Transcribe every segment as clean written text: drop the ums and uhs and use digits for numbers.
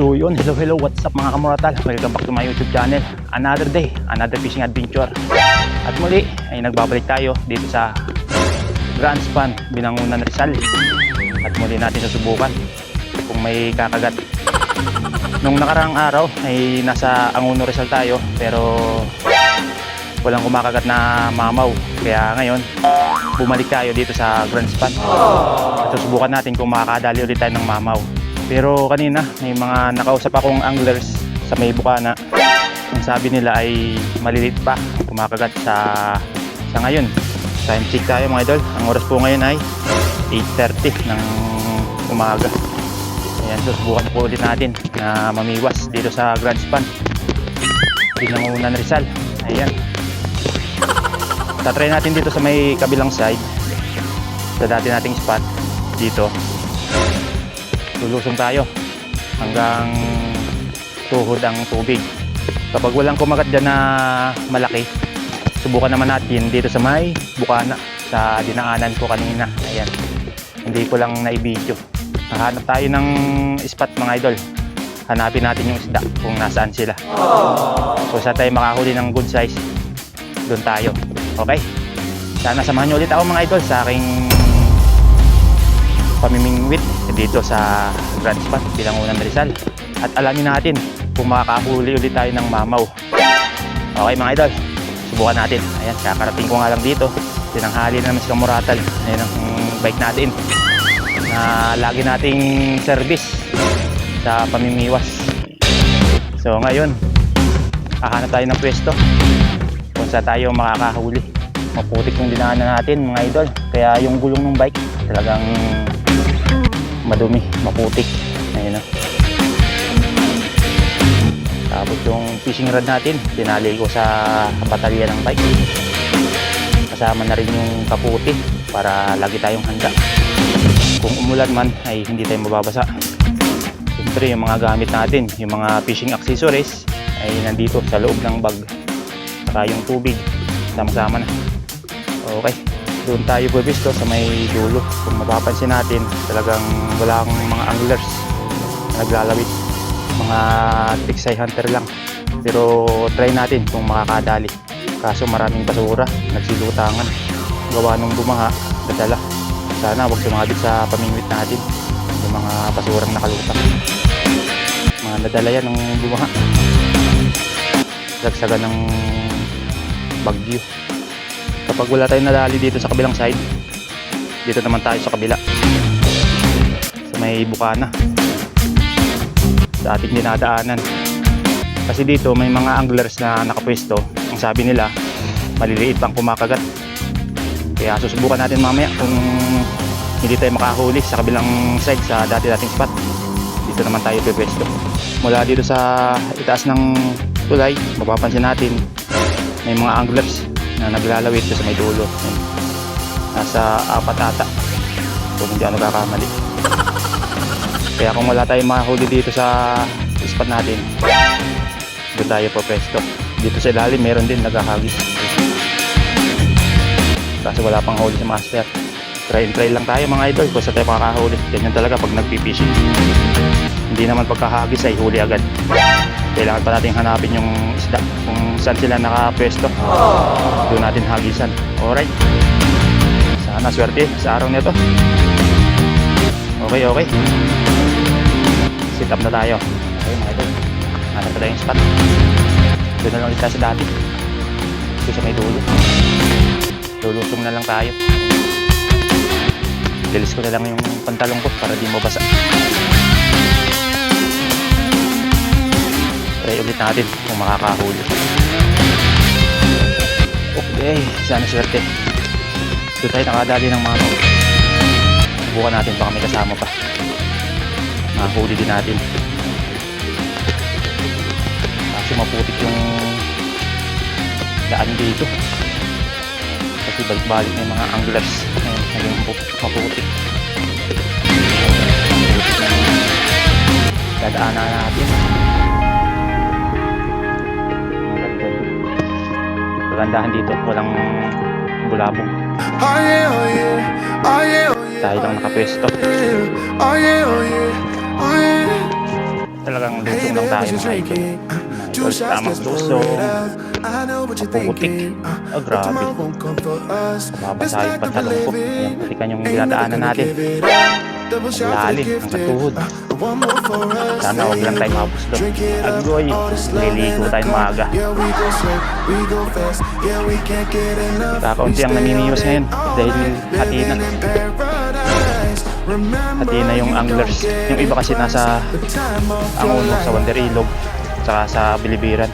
So yun, hello, what's up mga kamuratal? Welcome back to my YouTube channel. Another day, another fishing adventure. At muli ay nagbabalik tayo dito sa Grand Span, Binangonan, Rizal. At muli natin susubukan kung may kakagat. Nung nakaraang araw ay nasa Angono, Rizal tayo, pero walang kumakagat na mamaw. Kaya ngayon bumalik tayo dito sa Grand Span at susubukan natin kung makakadali ulit tayo ng mamaw. Pero kanina may mga nakausap akong anglers sa may Bukana. Ang sabi nila ay maliliit pa kumakagat sa ngayon. Time check tayo mga idol. Ang oras po ngayon ay 8:30 ng umaga. Ayan, susubukan po ulit natin na mamiwas dito sa Grand Span, Binangonan, Rizal. Ayan, tatry natin dito sa may kabilang side, sa dati nating spot dito. Lulusong tayo hanggang tuhod ang tubig. Kapag walang kumagat dyan na malaki, subukan naman natin dito sa may Bukana, sa dinaanan ko kanina. Ayan, hindi ko lang na-video. Hahanap tayo ng spot mga idol. Hanapin natin yung isda kung nasaan sila. Kung saan tayo makahuli ng good size, doon tayo. Okay? Sana samahan nyo ulit ako mga idol sa aking pamimingwit dito sa Grand Span, Binangonan, Rizal. At alamin natin kung makakahuli ulit tayo ng mamaw. Okay mga idol, subukan natin. Ayan, kakarating ko nga lang dito. Tinanghali na naman si Kamuratal. Ayan ang bike natin na lagi nating service sa pamimiwas. So ngayon, hahanap tayo ng pwesto kung saan tayo makakahuli. Maputik yung dinaanan natin mga idol. Kaya yung gulong ng bike talagang madumi, maputik. Ayun na. Tapos yung fishing rod natin, tinali ko sa batalya ng bike. Kasama na rin yung kaputi para lagi tayong handa. Kung umulan man ay hindi tayo mababasa. Siyempre yung mga gamit natin, yung mga fishing accessories ay nandito sa loob ng bag. Saka yung tubig, sama-sama na. Okay, doon tayo pwesto sa may dulo. Kung mapapansin natin, talagang wala akong mga anglers na naglalawit. Mga tiksay hunter lang. Pero try natin kung makakadali. Kaso maraming basura, nagsilutangan. Gawa nung bumaha, dadala. Sana huwag sumabit sa pamingwit natin yung mga basurang nakalutang. Mga nadala yan ng bumaha. Lagsagan ng bagyo. Kapag wala tayong nadali dito sa kabilang side, dito naman tayo sa kabila, sa may Bukana, sa ating dinadaanan. Kasi dito may mga anglers na nakapwesto. Ang sabi nila maliliit pang kumakagat. Kaya susubukan natin mamaya kung hindi tayo makahuli sa kabilang side, sa dati nating spot. Dito naman tayo pwesto. Mula dito sa itaas ng tulay, mapapansin natin may mga anglers na naglalawit sa may dulo. Nasa 4 ata kung hindi ako nagkakamali. Kaya kung wala tayong mahuli dito sa spot natin, doon tayo po pwesto. Dito sa ilalim meron din naghahagis, kasi wala pang huli sa master. Try and try lang tayo mga idol kung saan tayo makakahuli. Ganyan talaga pag nagpipishing. Hindi naman pagkahagis ay huli agad. Kailangan pa natin hanapin yung isda kung saan sila nakapwesto. Doon natin hagisan. Alright, sana swerte sa araw nito. Okay, sit up na tayo. Okay mga idol, hanap na tayong spot. Doon na lang ulit tayo sa dati, doon sa may dulo. Lulusong na lang tayo. Lilis ko na lang yung pantalong ko para di mabasa. Try ulit natin kung makakahuli. Okay, sana swerte. Doon tayo nakadali ng mamaw. Subukan natin baka may kasama pa. Mahuli din natin. Kasi maputik yung daan dito. Kasi balik-balik na yung mga anglers. Ayun, naging maputik. Dadaanan natin. Pagandahan dito, walang bulabong. Tayo lang nakapwesto. Talagang lusong lang tayo mga idol. Idol, tamang lusong. Maputik. Oh, grabe. Babasahin pa talong ko. Ayan, patikan yung dinadaanan natin. Lalim, ang katuhod. Sana huwag lang tayo mabus doon. Agoy, liligo tayo maaga. Kakaunti ang namimiwas ngayon dahil hati na. Hati na yung anglers. Yung iba kasi nasa Angono, sa Wander Ilog, saka sa Bilibiran.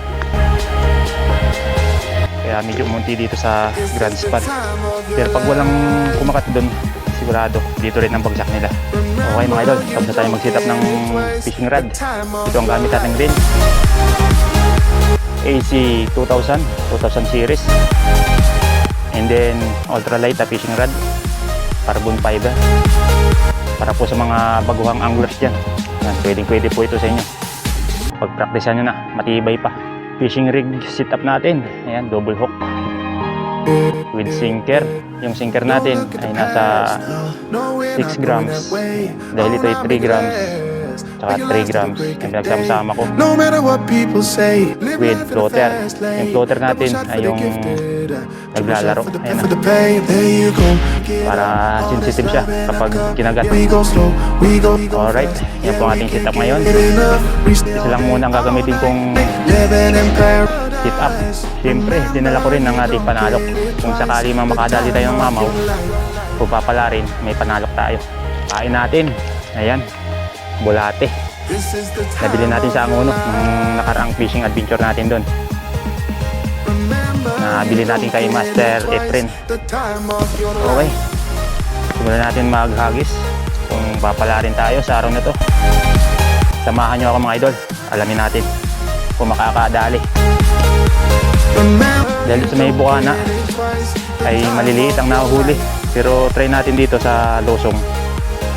Kaya medyo umunti dito sa Grand Span. Pero pag walang kumakat doon, sigurado dito rin ang bagsak nila. Okay mga idol, tapos na tayo mag-set up ng fishing rod. Ito ang gamit natin din. AC 2000 series. And then ultralight na fishing rod, carbon fiber. Para po sa mga baguhang anglers dyan. Pwede po ito sa inyo. Pag-practicean nyo na, matibay pa. Fishing rig setup natin. Ayan, double hook with sinker. Yung sinker natin ay nasa 6 grams dahil ito ay 3 grams saka 3 grams yung pinagsama-sama ko with floater. Yung floater natin ay yung naglalaro. Ayan na. Para sensitive siya kapag kinagat. Alright, yan po ang ating setup ngayon. Isa lang muna ang gagamitin kong setup. Siyempre, dinala ko rin ang ating panalok. Kung sakali mang makadali tayo ng mamaw, kung papala rin, may panalok tayo. Kain natin. Ayan, bulate. Nabili natin sa Angono ng nakaraang fishing adventure natin doon. Nabili natin kay Master Efren. Okay, simulan natin maghagis. Kung papala rin tayo sa araw na to, samahan nyo ako mga idol. Alamin natin kung makakadali. Dahil sa may bukana ay maliliit ang nahuhuli, pero try natin dito sa Losong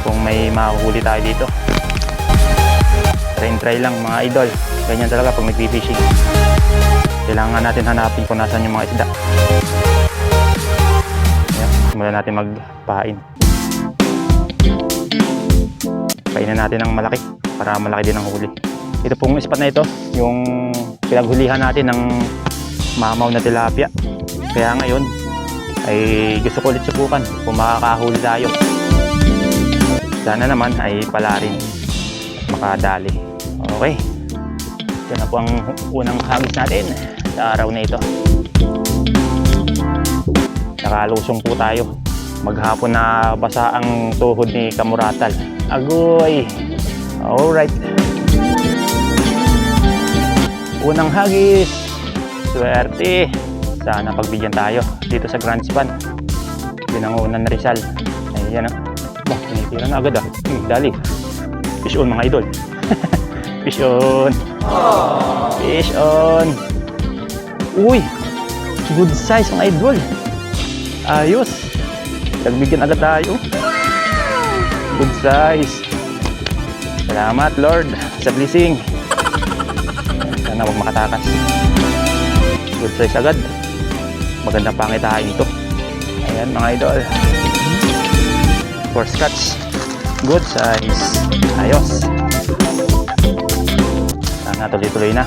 kung may mahuhuli tayo dito. Try lang mga idol. Ganyan talaga pag nag-fishing. Kailangan natin hanapin kung nasan yung mga isda. Ayan, simulan natin magpain. Painan natin ng malaki para malaki din ang huli. Ito pong spot na ito, yung pinaghulihan natin ng mamaw na tilapia. Kaya ngayon ay gusto ko ulit subukan kung makakahuli tayo. Sana naman ay pala rin makadali. Okay, ito na po ang unang hagis natin sa araw na ito. Nakalusong po tayo. Maghapon na basa ang tuhod ni Kamuratal. Agoy! Alright, unang hagis. Swerte. Sana pagbigyan tayo dito sa Grand Span, Binangonan, Rizal. Ayan o. Bah, tinitira na agad ah. Dali. Fish on mga idol. Fish on. Fish on. Uy, good size mga idol. Ayos. Nagbigyan agad tayo. Good size. Salamat Lord sa blessing. Sana huwag makatakas. Good size agad. Magandang pangitain ito. Ayan mga idol. First catch. Good size. Ayos. Sana tuloy-tuloy na.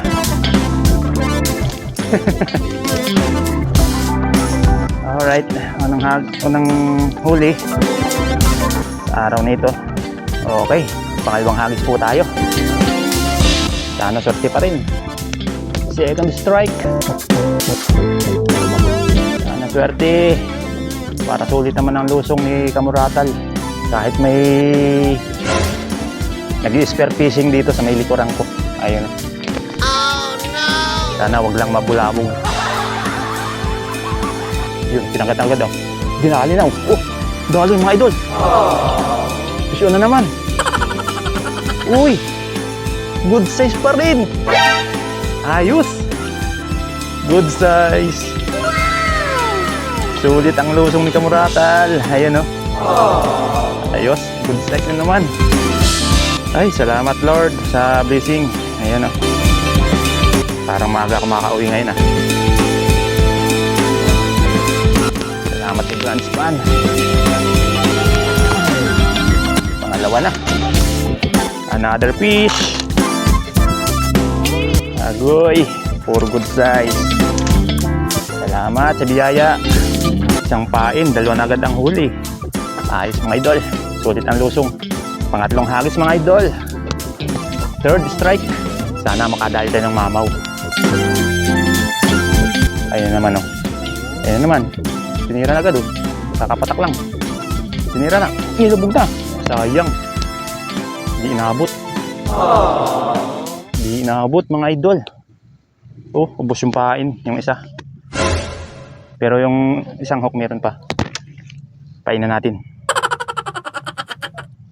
Alright. Unang huli sa araw na ito. Okay. Pangalawang hagis po tayo. Sana swerte pa rin. Second strike. Sana swerte. Para sulit naman ang lusong ni Kamuratal. Kahit may nag-i-spare fishing dito sa may likuran ko. Ayun. Oh no! Sana wag lang mabulabog. Yun, pinangkat agad daw. Dinali na. Oh, dali mga idol. Fish on na naman. Uy! Good size pa rin. Ayos! Good size. Sulit ang lusong ni Kamuratal. Ayan o. Ayos. Good size na naman. Ay, salamat Lord sa blessing. Ayan o. Parang maaga ako makauwi ngayon ah. Salamat sa Grand Span. Pangalawa na. Another fish. Agoy, puro good size. Salamat sa biyaya. Isang pain, dalawa na agad ang huli. Ayos mga idol, sulit ang lusong. Pangatlong hagis mga idol. Third strike. Sana makadali tayo ng mamaw. Ayun naman oh. Ayun naman. Sinira na agad oh. Kakapatak lang. Sinira na. Ilubog na. Sayang. Di inabot. Di inabot mga idol. Oh, ubos yung pain. Yung isa. Pero yung isang hook meron pa. Painan natin.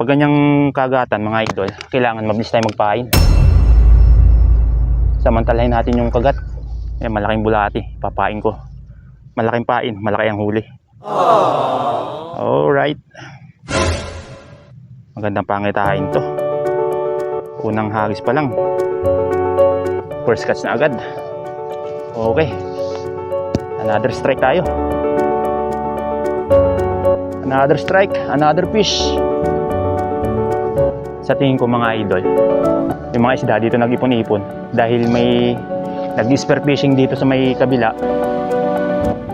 Pag ganyang kagatan mga idol, kailangan mabilis tayo magpain. Samantalahin natin yung kagat. Ayan, malaking bulati. Papain ko. Malaking pain, malaki ang huli. Alright. Magandang pangitain to. Unang hagis pa lang. First catch na agad. Okay. Another strike tayo. Another strike, another fish. Sa tingin ko mga idol, yung mga isda dito nag-ipon-ipon dahil may nag-spear fishing dito sa may kabila.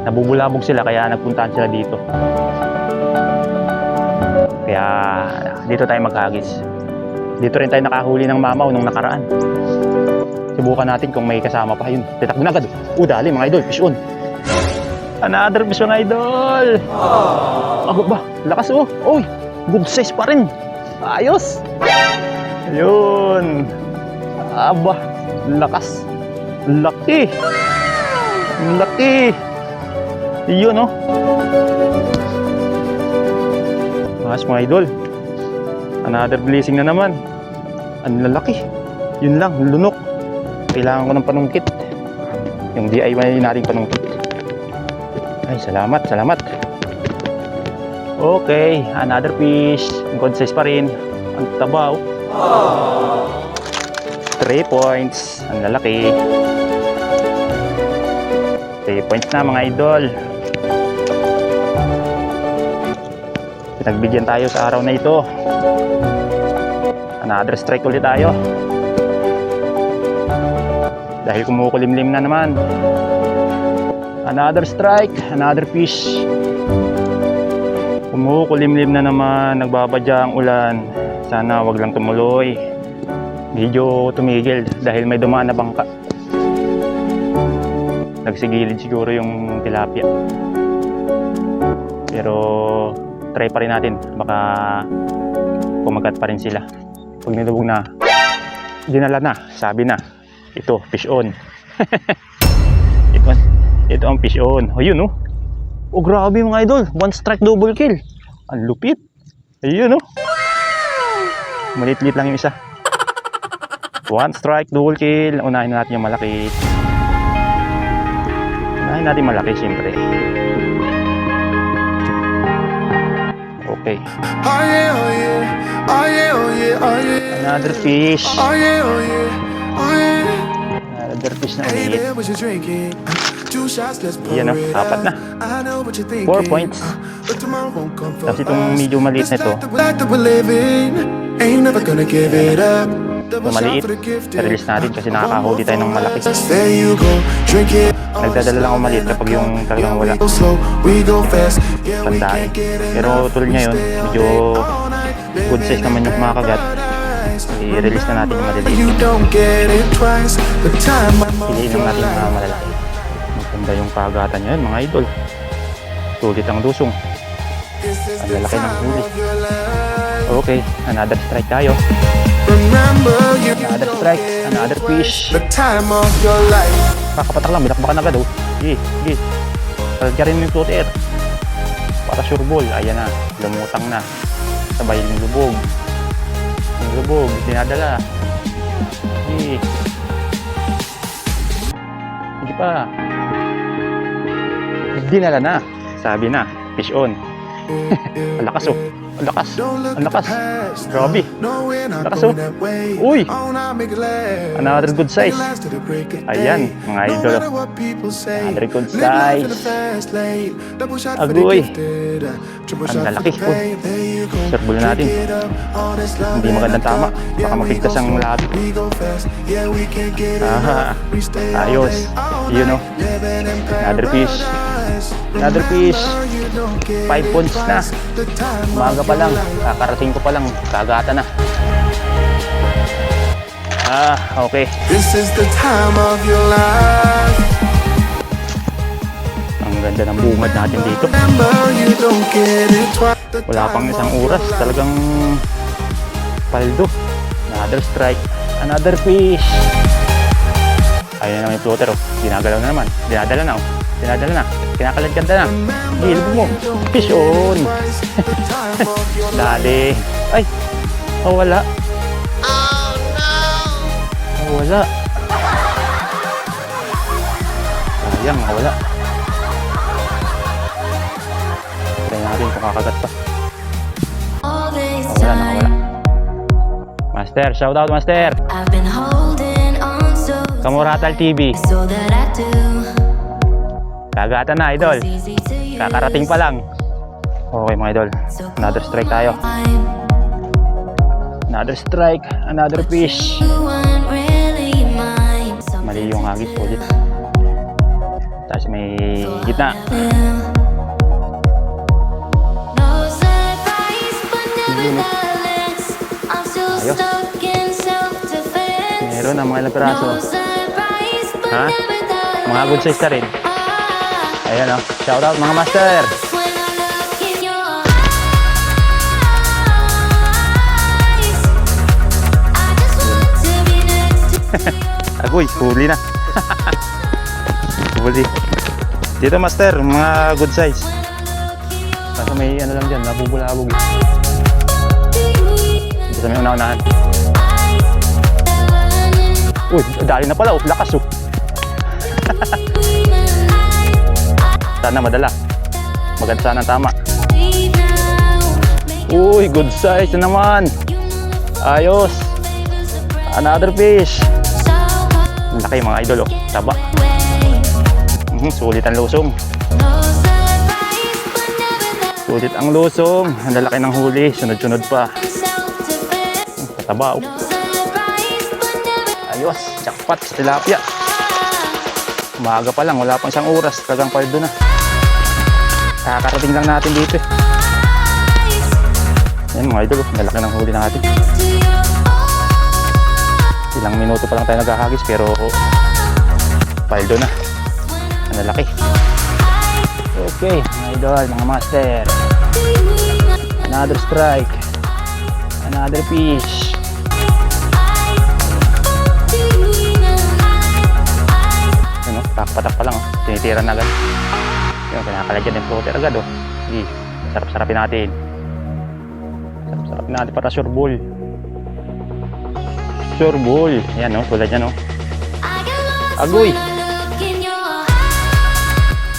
Nabubulabog sila kaya nagpuntahan sila dito. Kaya dito tayo maghagis. Dito rin tayo nakahuli ng mamaw nung nakaraan. Subukan natin kung may kasama pa yun. Titakbo na agad. Dali mga idol, fish on. Another fish mga idol. Ako ba? Lakas oh. Oy, good size pa rin. Ayos. Ayun. Aba, lakas. Laki. Laki. Yun oh. Mas mga idol. Another blessing na naman. Ang lalaki. Yun lang, lunok. Kailangan ko ng panungkit. Yung DIY nating panungkit. Ay, salamat, salamat. Okay, another fish. Good size pa rin. Ang tabaw. 3 points. Ang lalaki. 3 points na mga idol. Pinagbigyan tayo sa araw na ito. Another strike ulit tayo. Dahil kumukulimlim na naman. Another strike, another fish. Kumukulimlim na naman, nagbabadya ang ulan. Sana wag lang tumuloy. Medyo tumigil dahil may dumaan na bangka. Nagsigilid siguro yung tilapia. Pero try pa rin natin, baka kumagat pa rin sila. Pag nilubog na, dinala na, sabi na, ito, fish on. ito ang fish on. Ayun oh. Oh grabe mga idol, one strike double kill. Ang lupit. Ayun oh. Malit-lit lang yung isa. One strike double kill. Unahin natin yung malaki. Unahin natin malaki siyempre. Okay. Another fish. Another fish na ulit. Yan o, apat na. 4 points. Tapos itong medyo maliit na ito. Itong maliit, release natin kasi nakakahuli tayo ng malaki. Nagdadala lang ako maliit kapag yung talagang wala. Tandaan. Pero tulad ngayon, medyo good size naman yung kumakagat. I-release na natin yung maliliit. Piliin lang natin yung malalaki. Maganda yung kagatan nyo yun mga idol. Sulit ang lusong. Ang lalaki ng huli. Okay, another strike tayo. Another strike, another fish. Kakapatak lang, binakbakan agad oh. Sige. Palagyan mo yung float air. Para sure ball, ayan na, lumutang na. Sabay yung lubog. Yung lubog, dinadala. Sige pa. Dinala na. Sabi na, fish on. Malakas oh. Ang lakas. Ang lakas. Grabe. Ang lakas oh. Uy. Another good size. Ayan, mga idol. Another good size. Agoy. Ang lalaki. Uy. Serbol natin. Hindi magandang tama. Baka mapigtas ang lahat. Aha. Ayos. Yun oh. Another fish. Another fish. 5 pounds na. Umaga pa lang. Kakarating ko pa lang. Kagata na. Okay. This is the time of your life. Ang ganda ng bungad natin dito. Remember, you don't get it twice. Wala pang isang oras. Talagang paldo. Another strike. Another fish. Ayun na may floater oh. Dinagalaw na naman. Dinadala na oh. Dinadala na. Kinakalagkanda na. Hilbog mo. Fish on. Dali. Ay. Wala. Wala. Sayang, wala. Try natin kung kakagat pa. Wala, nakawala. Master, shoutout Master. Kamuratal TV. Kagatan na, idol. Kakarating pa lang. Okay, mga idol. Another strike tayo. Another strike. Another fish. Mali yung hagis ulit. Tapos may gitna. Ayos. Meron na mga ilang piraso. Ha? Mga good size na rin. Ayan o. Shoutout mga master. Agoy, huli na. Huli. Dito master, mga good size. Kasi may ano lang dyan, nabubulabog. Dito sa may una-unahan. Uy, dali na pala oh, lakas oh. Sana madala. Maganda sana ang tama. Uy, good size na naman. Ayos. Another fish. Ang laki mga idol oh. Taba. Sulit ang lusong. Sulit ang lusong. Ang lalaki ng huli. Sunod-sunod pa. Taba oh. Ayos. Jackpot sa tilapia. Umaga pa lang. Wala pang isang oras. Talagang paldo na. Kakarating lang natin dito eh. Yan mga idol oh. Ang lalaki ng huli natin. Ilang minuto pa lang tayo naghahagis pero paldo na. Ang lalaki. Okay, mga idol, mga master. Another strike. Another fish. Ano, patak pa lang oh. Tinitira na agad. Yung kinakalagyan yung floater agad oh. Sige, sarap-sarapin natin. Sarap-sarapin natin para sure ball. Sure ball. Ayan o, tulad yan o. Agoy.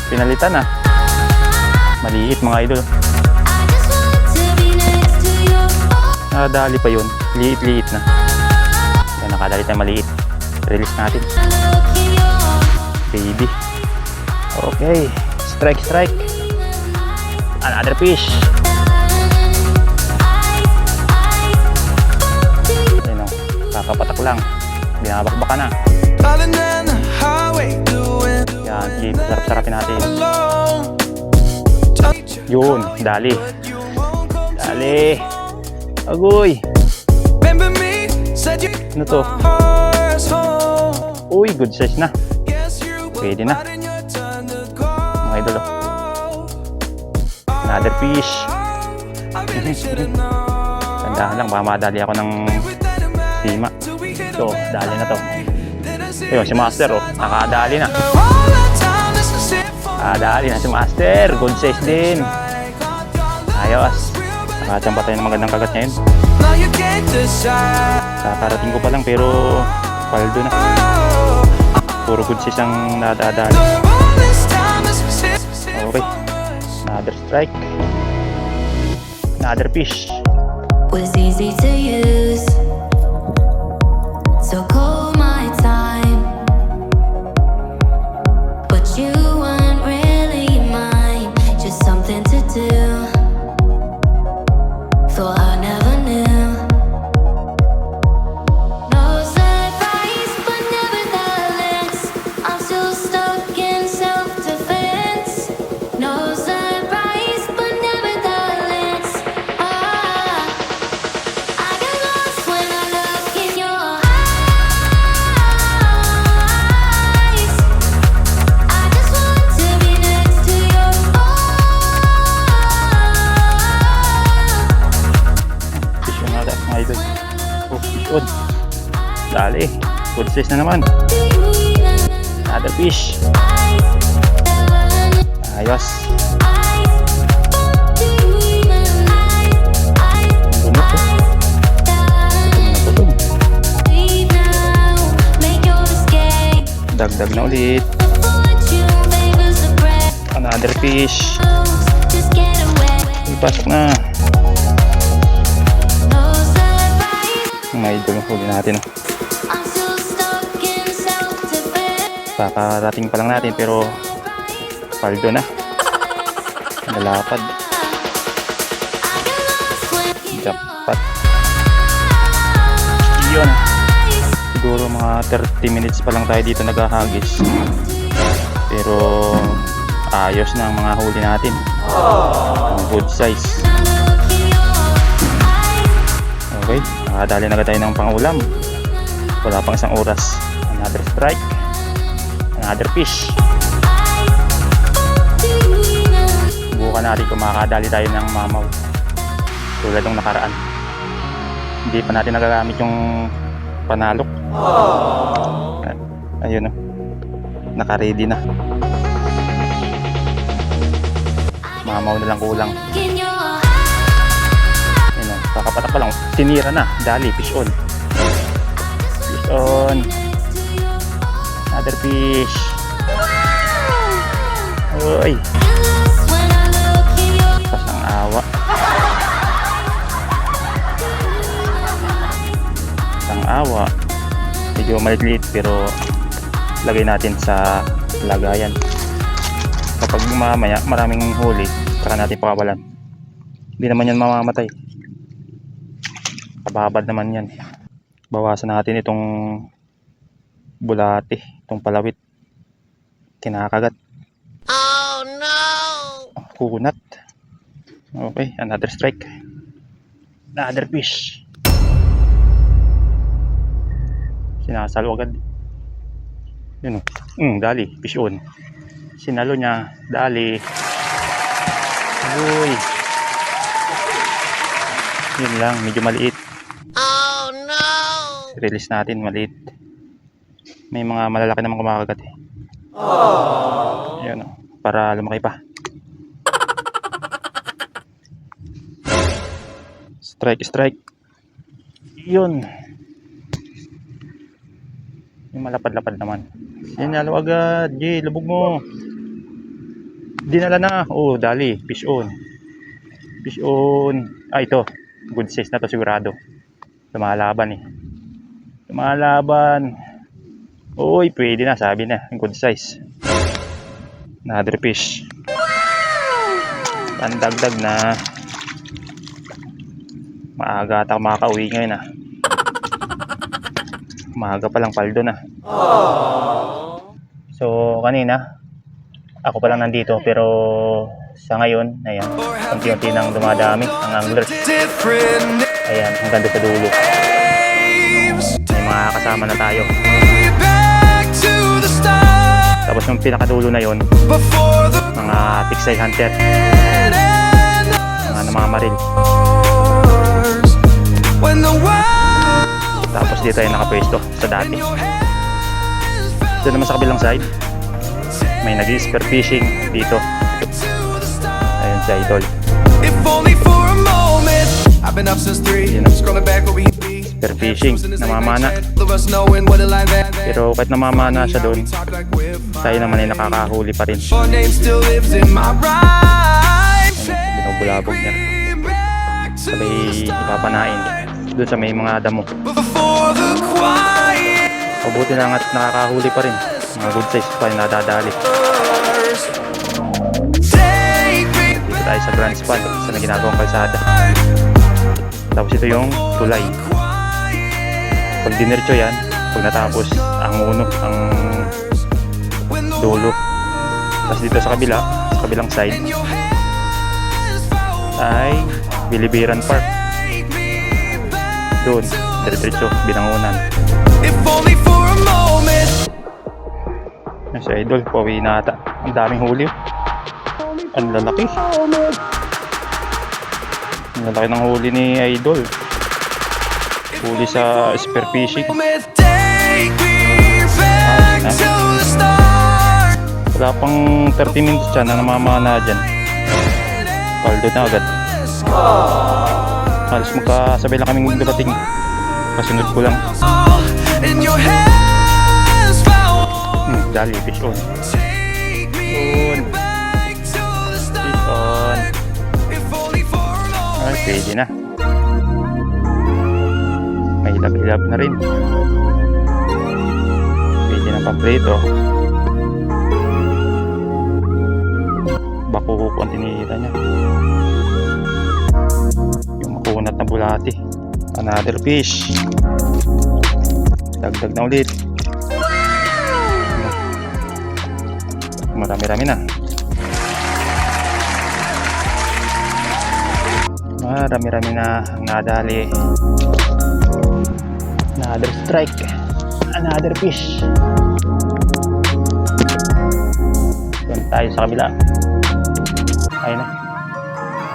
Pinalitan na. Maliit mga idol. Nakadali pa yun. Liit-liit na. Ayan, nakadali tayo maliit. Release natin. Baby. Okay. Strike, strike. Another fish. Kakapatak lang. Binabakbaka na. Yan, sige, sarap-sarapin natin. Yun, dali. Dali. Agoy. Ano to? Uy, good size na. Pwede na. Mga idolo. Another fish. Tandaan lang, baka madali ako ng sima. So, dali na to. Ayun, si Master oh, nakadali na. Dali na si Master. Good size din. Ayos. Nakachamba tayo ng magandang kagat ngayon. Kakarating ko pa lang pero paldo na. Puro good size ang nadadali. Okay. Another strike. Another fish. Was easy to use, so call my time. But you weren't really mine, just something to do. Thought I never knew. No surprise, but nevertheless, I'm still stuck in self-defense. No surprise, but nevertheless, I get lost when I look in your eyes. I just want to be next to your Fish on natin mga idol. Oh, fish on. Dali. Good size na naman. Another fish. Ayos. Bunot to. Putom. Dagdag na ulit. Another fish. Ipasok na. Mga idol, huli natin. Kakarating pa lang natin pero paldo na. Nalapad. Jackpot. Yun. Siguro mga 30 minutes pa lang tayo dito naghahagis. Pero ayos na ang mga huli natin. Good size. Okay, nakadali na tayo ng pangulam. Wala pang isang oras. Another strike. Another fish. Subukan natin kung makakadali tayo ng mamaw. Tulad ng nakaraan. Hindi pa natin nagagamit yung panalok. Ayun o. Naka-ready na. Mamaw na lang kulang. Ayun o. Kakapatak pa lang. Tinira na. Dali. Fish on. Fish on. Another fish. Uy. Pasang awa. Pasang awa. Medyo maliit pero lagay natin sa lagayan. Kapag mamaya maraming huli, saka natin pakawalan. Hindi naman yan mamamatay. Kababad naman yan. Bawasan natin itong bulate, itong palawit. Kinakagat. Oh no! Kunat. Okay, another strike. Another fish. Sinasalo agad. Yun o. Dali, fish on. Sinalo niya. Dali. Uy. Yun lang, medyo maliit. Oh no! Release natin, maliit. May mga malalaki naman kumakagat eh. Ayan o, para lumaki pa. Strike, strike. Yun. Yung malapad-lapad naman. Sinalo agad. Jay, lubog mo. Dinala na. Oh, dali. Fish on. Fish on. Ah, ito. Good size na to sigurado. Lumalaban eh. Lumalaban. Uy, pwede na. Sabi na. Good size. Another fish. Pandagdag na. Maaga ata makaka-uwi ngayon ah. Maaga palang paldo na. So kanina ako pa lang nandito pero sa ngayon ayan, unti-unti nang dumadami ang anglers. Ayan, hanggang doon sa dulo. May mga kasama na tayo. Tapos yung pinakadulo na yon, mga tiksay hunter, mga maril. Tapos dito ay nakapwesto sa dati. Doon naman sa kabilang side may nag-spear fishing dito. Ayun si Idol. Spear fishing, namamana. Pero kahit namamana siya doon, tayo naman ay nakakahuli pa rin. Ayun, binubulabog niya. sabay ipapanain doon sa may mga damo. before the quiet Mabuti na nga at nakakahuli pa rin. Mga good size pa rin nadadali. take me Dito tayo sa Grand Span sa na ginagawang kalsada. Tapos ito yung tulay. Pag dinercho yan, pag natapos ang uno, ang dulo. Tapos dito sa kabilang side ay Bilibiran Park. Doon, diretso, binangunan. if only for a moment. Yan si Idol, pawi na ata. Ang daming huli. Ang lalaki. Ang lalaki ng huli ni Idol. Huli sa spear fishing. Take me back to the start. Wala pang 30 minutes dyan na namamana dyan. Paldo na agad. Halos magkasabay lang kaming dumating. Kasunod ko lang. In your hands found. Dali, fish on. Take me Yun. back to the start. Fish on. If only for a moment. Ay, pwede na. May hilab-hilab na rin. Pwede na pamprito. Bakuko ang tinira niya. Yung makunat na bulati. Another fish. Dagdag na ulit. Marami-rami na. Marami-rami na ang nadali. Another strike. Another fish. Doon tayo sa kabila. Ayun na.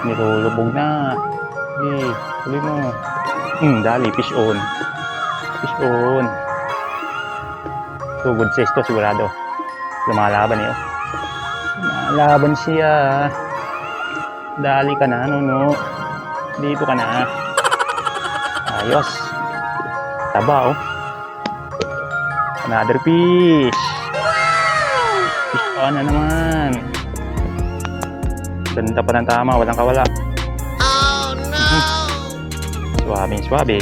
Nilulubog na. Okay, tuloy mo. Dali, fish on. Fish on. So good size to, sigurado. Lumalaban niyo. Lumalaban siya. Dali ka na, no. Dito ka na. Ayos. Taba, oh. Another fish. Fish on na naman. Ganda pa ng tama, walang kawala. Oh no! Swabe.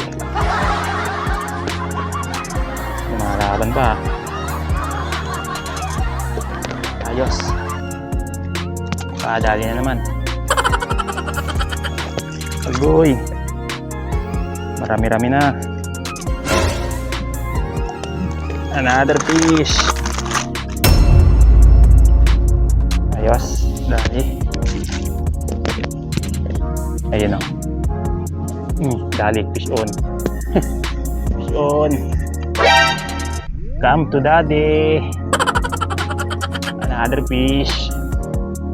Lumalaban pa. Ayos. Padali na naman. Agoy. Marami-rami na. Another fish. Ayos. Dali. Ayun o. Dali. Fish on. Fish on. Come to daddy. Another fish.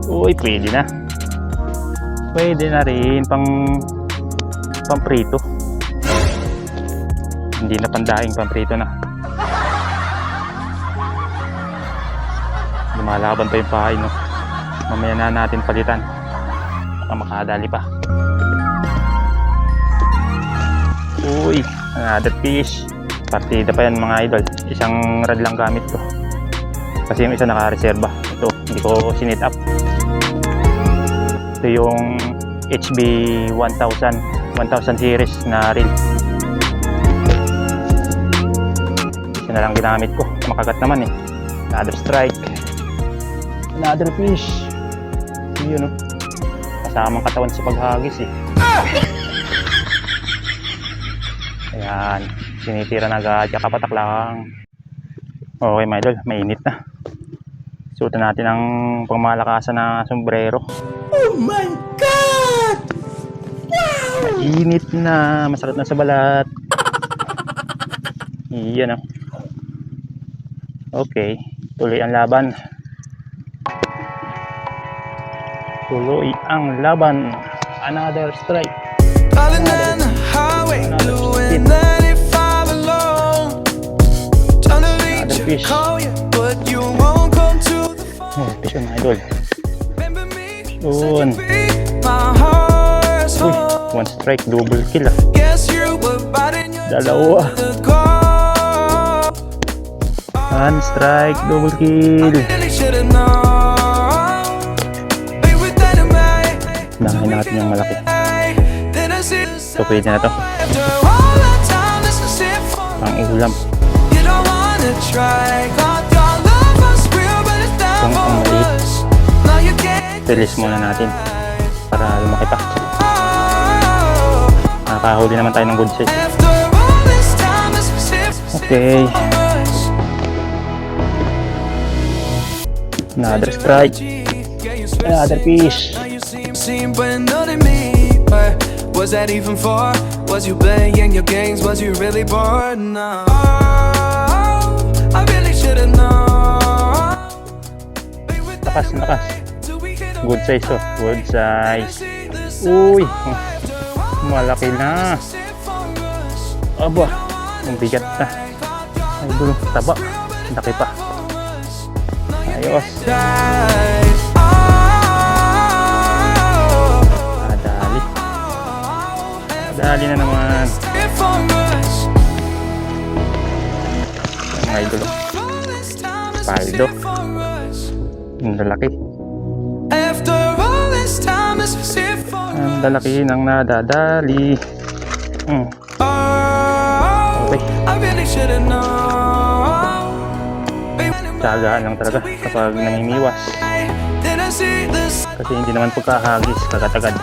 Uy, pwede na. Pwede na rin pang prito. Hindi na pandaing pamprito na. Lumalaban pa yung pahay, no? Mamaya na natin palitan. Baka makadali pa. Uy, another fish. Partida pa yan mga idol. Isang rad lang gamit ko. Kasi yung isa naka-reserva. Ito, hindi ko sinit up. Ito yung HB 1000 series na reel. Isa na lang ginamit ko. Makagat naman eh. Another strike. Another fish. Yun, no? Kasamang katawan sa paghagis eh. Ayan. Sinitira na agad. Kapatak lang. Okay mga idol. Mainit na. Suotan natin ang pangmalakasan na sombrero. Oh my God! Mainit na. Masakit na sa balat. Iyan o. Okay. Tuloy ang laban. Tuloy ang laban. Another strike. Darling on the highway, doing 95 alone. Trying to reach you, fish. call you, but you won't come to the phone. Oh, fish on mga idol. Remember me? Yun. My heart's Uy, home. one strike, double kill ah. Guess you were biting your Dalawa. tongue to the core. One strike, double kill. Really should've known. Play with dynamite. Nahin natin yung malaki. Then I Didn't see So pwede na to. after all that time, this is it for Pang ulam. you. Don't wanna try. Thought your love was real, but it's Ang never maliit. was. Now you can't Release muna natin para lumaki pa. oh. Nakahuli naman tayo ng good size. After all this time, this is it Okay. for us. Another strike. Another fish. Now you seem but not in me. But was that even for? Was you playing your games? Was you really bored? No. I really should've known. Lakas, lakas. Good size to. Good size. Uy. Malaki na. Aba. Ang bigat na. Ay, dulo. Taba. Laki pa. Ayos. Dali. Dali na naman. Ang idol. Paldo. Ang lalaki. After all this time, this is it for Ang lalaki ng nadadali. Okay. I really should've known. Tsagaan lang talaga kapag namimiwas. Didn't see this. Kasi hindi naman pagkahagis kagatagad.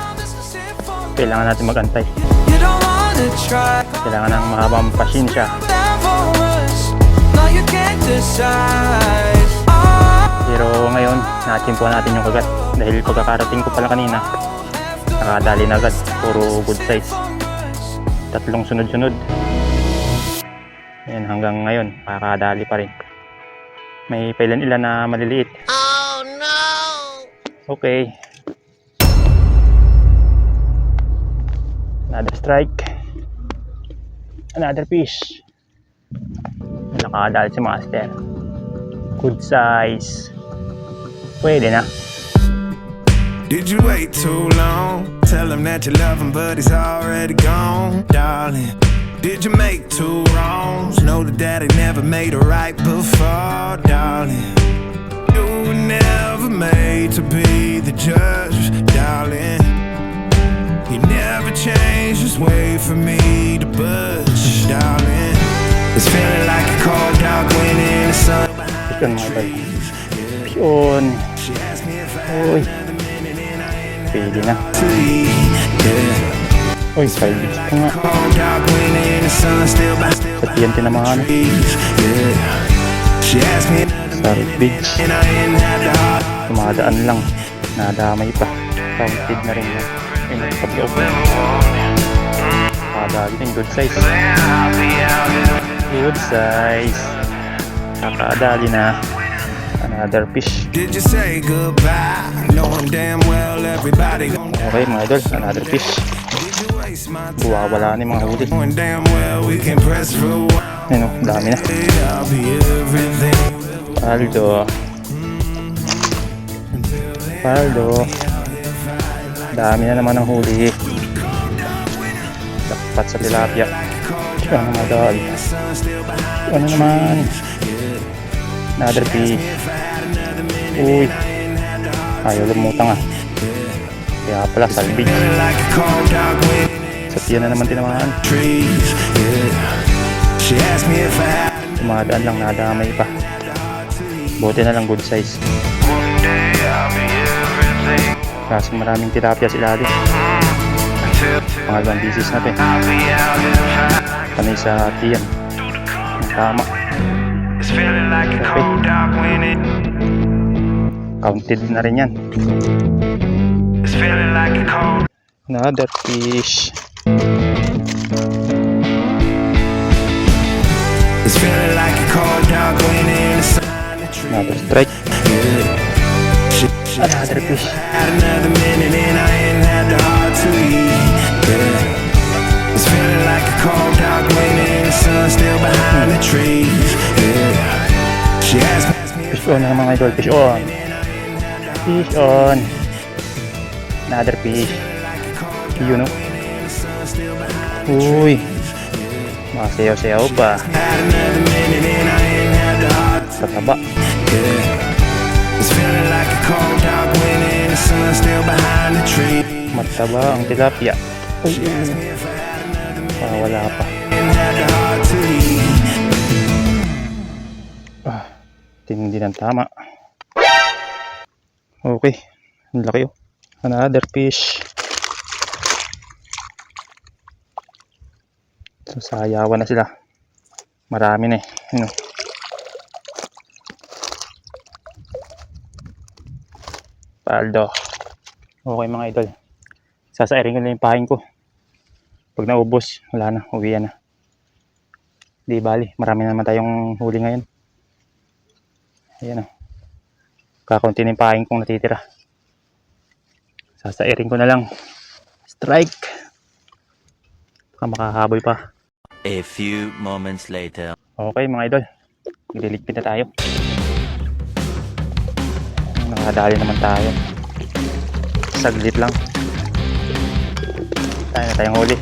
Kailangan natin magantay. You don't wanna try. Kailangan ng mahabang pasensya. Never was. Now you can't decide. Oh, Pero ngayon, natimpuan natin yung kagat. Dahil pagkakarating ko pala kanina, nakadali na agad. Puro good size. 3 sunod-sunod. Ayan, hanggang ngayon, nakakadali pa rin. May pailan-ilan na maliliit. Oh no! Okay. Another strike. Another fish. Nakakadali si Master. Good size. Pwede na. did you wait too long? Tell him that you love him, but he's already gone, darling. Did you make 2 wrongs? Know that daddy never made it right before, darling. You were never made to be the judge, darling. He never changed his way for me to budge, darling. It's feeling like a cold dog when in the sun Yun mga tol. behind Yun. She asked me if I Uy. had another minute and I ain't Pwede na. free, yeah. Uy, 5 bits ko nga. Cold dog when in the sun still behind Sa TNT na mga ano. trees, yeah. She asked me another Sa bits. and I ain't had the heart. Tumadaan lang. Nadamay pa. Counted na rin yun. Ayun, pag-off. Nakadali din. Good size. Good size. Nakadali na. Another fish. Did you say goodbye? Knowing damn well everybody gon' Okay mga idol. Another fish. Did you waste my time? Buwawala na yung mga huli. Knowing damn well we can press rewind. Ayun o, dami na. I'll be everything. Paldo. Paldo. Dami na naman ang huli. Dapat sa tilapia. Ano mga dog. Ano naman. Another fish. Uy. Ayaw lumutang ah. Kaya pala salvage. Like a cold dog when Sa tiyan na naman tinamaan. trees, yeah. She asked me if I had Tumadaan lang, nadamay pa. Buti na lang good size. Kaso maraming tilapia sa ilalim. Pangalawang bisis natin. Panay sa tiyan. Ang tama. It's feeling like a cold dog when it Counted na rin yan. It's feeling like a cold Another fish. It's feeling like a cold dog when in the sun. Another strike. She Another fish. had another minute and I ain't had the heart to eat. Yeah. It's feeling like a cold dog when in the sun still behind the trees. Yeah. She asked me Fish on na mga idol. Fish on. Fish on. Another fish. Yun o. Uy. Masayaw-sayaw pa. had another minute and I ain't had the heart. Pataba. Yeah. It's feeling like a cold dog when in the sun still behind the trees. Mataba ang tilapia. She asked me if I had another minute Wala pa. and had the heart to leave. Tindi ng tama. Okay. Ang laki oh. Another fish. So, sayawan na sila. Marami na eh. Ano? Paldo. Okay mga idol. Sasairin ko na yung pahin ko. Pag naubos, wala na. Uwian na. Di bali. Marami na naman tayong huli ngayon. Ayan o. Kakaunti na yung pahin kong natitira. Sasairin ko na lang. Strike. Baka makahaboy pa. A few moments later. Okay mga idol. Magdiligpit na tayo. Nakadali naman tayo. Saglit lang. Tayo na tayong huli.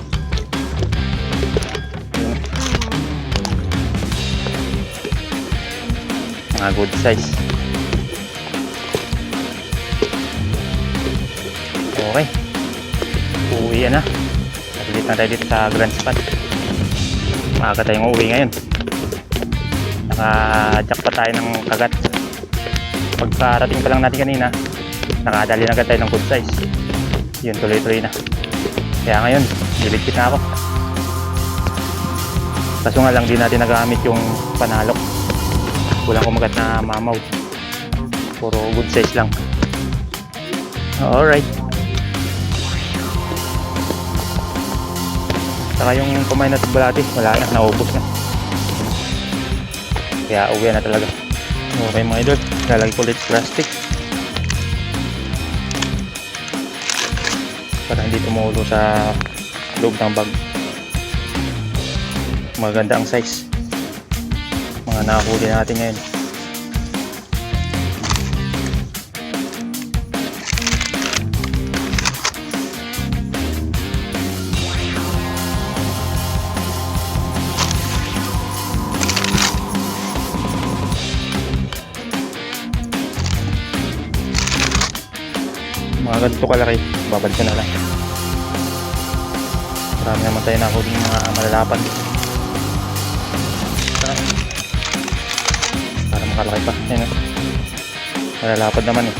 Mga good size. Okay. Uuwi na. Saglit na tayo dito sa Grand Span. Maaga tayong uuwi ngayon. Naka-jack pa tayo ng kagat. Pagkarating pa lang natin kanina, nakadali na agad tayo ng good size. Yun, tuloy-tuloy na. Kaya ngayon, niligpit na ako. Kaso nga lang, di natin nagamit yung panalok. Kulang kumagat na mamaw. Puro good size lang. Alright. Saka yung kumain na tigbalati, wala na, naubos na. Kaya uwi na talaga. Okay mga idol, lalagay ko ulit plastic para hindi tumulo sa loob ng bag. Maganda ang size. Mga nakahuli natin ngayon. Mga ganito kalaki, babad ko na lang. Marami naman tayo nakuling mga malalapan. Para makalaki pa. Ayan, malalapad naman eh.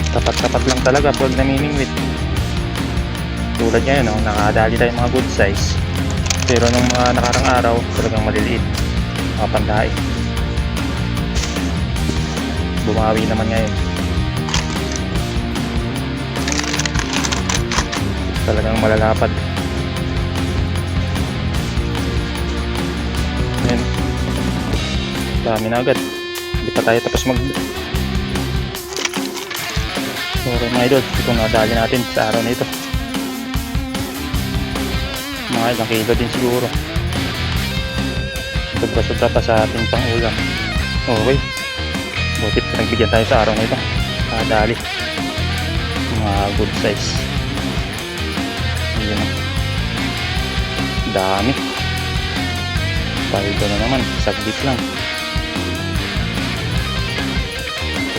Tapat-tapat lang talaga pag namimingwit. Tulad ngayon, no? Nakadali tayo mga good size. Pero nung mga nakarang araw, talagang maliliit. Mga pandae. Bumawi naman ngayon. Talagang malalapad. Ayan. Dami na agad. Hindi pa tayo tapos mag... Okay mga idol, itong nadali natin sa araw na ito. Mga ilang kilo din siguro. Sobra-sobra pa sa ating pang-ulam. Okay. Buti pa nagbigyan tayo sa araw na ito. Kadali. Mga good size. Ayan. Dami. Paldo na naman. Saglit lang.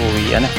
Uwi na.